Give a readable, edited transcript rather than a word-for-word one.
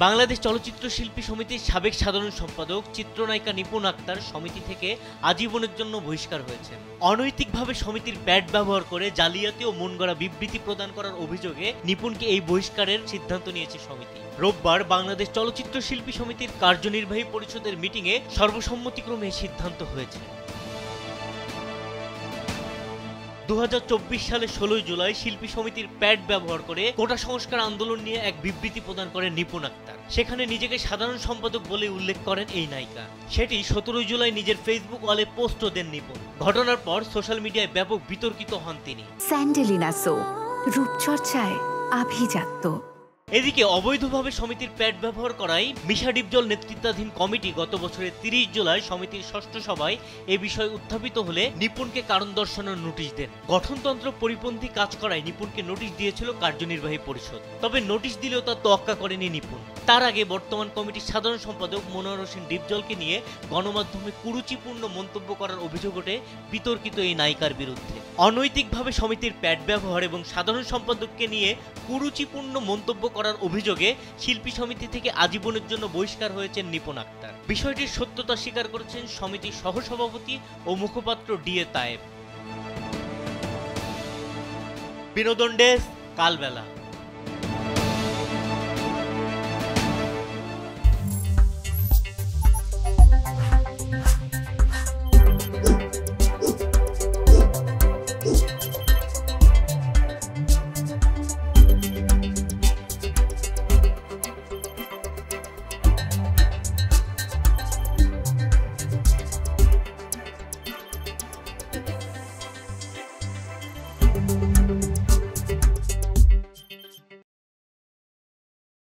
বাংলাদেশ চলচ্চিত্র শিল্পী সমিতির সাবেক সাধারণ সম্পাদক চিত্রনায়িকা নিপুণ আক্তার সমিতি থেকে আজীবনের জন্য বহিষ্কার হয়েছেন। অনৈতিকভাবে সমিতির প্যাড ব্যবহার করে জালিয়াতি ও মনগড়া বিবৃতি প্রদান করার অভিযোগে নিপুণকে এই বহিষ্কারের সিদ্ধান্ত নিয়েছে সমিতি। রোববার বাংলাদেশ চলচ্চিত্র শিল্পী সমিতির কার্যনির্বাহী পরিষদের মিটিংয়ে সর্বসম্মতিক্রমে এই সিদ্ধান্ত হয়েছে। 2024 সালে 16 জুলাই শিল্পী সমিতির প্যাড ব্যবহার করে কোটা সংস্কার আন্দোলন নিয়ে এক বিবৃতি প্রদান করেন নিপুণ আক্তার। সেখানে নিজেকে সাধারণ সম্পাদক বলে উল্লেখ করেন এই নায়িকা। সেটি 17 জুলাই নিজের ফেসবুক ওয়ালে পোস্টও দেন নিপুণ। ঘটনার পর সোশ্যাল মিডিয়ায় ব্যাপক বিতর্কিত হন তিনি। স্যান্ডেলিনা সো, রূপচর্চায় আভিজাত্য। এদিকে অবৈধভাবে সমিতির প্যাড ব্যবহার করায় মিশা ডিপজল নেতৃত্বাধীন কমিটি গত বছরের 30 জুলাই সমিতির ষষ্ঠ সভায় এ বিষয় উত্থাপিত হলে নিপুণকে কারণ দর্শানোর নোটিশ দেন। গঠনতন্ত্র পরিপন্থী কাজ করায় নিপুণকে নোটিশ দিয়েছিল কার্যনির্বাহী পরিষদ। তবে নোটিশ দিলেও তা তোয়াক্কা করেনি নিপুণ। তার আগে বর্তমান কমিটির সাধারণ সম্পাদক মনোয়ার হোসেন ডিপজলকে নিয়ে গণমাধ্যমে কুরুচিপূর্ণ মন্তব্য করার অভিযোগ ওঠে বিতর্কিত এই নায়িকার বিরুদ্ধে। অনৈতিকভাবে সমিতির প্যাড ব্যবহার এবং সাধারণ সম্পাদককে নিয়ে কুরুচিপূর্ণ মন্তব্য করার অভিযোগে শিল্পী সমিতি থেকে আজীবনের জন্য বহিষ্কার হয়েছেন নিপুণ আক্তার। বিষয়টির সত্যতা স্বীকার করেছেন সমিতির সহসভাপতি ও মুখপাত্র ডিএ তায়েব। বিনোদন ডেস্ক, কালবেলা।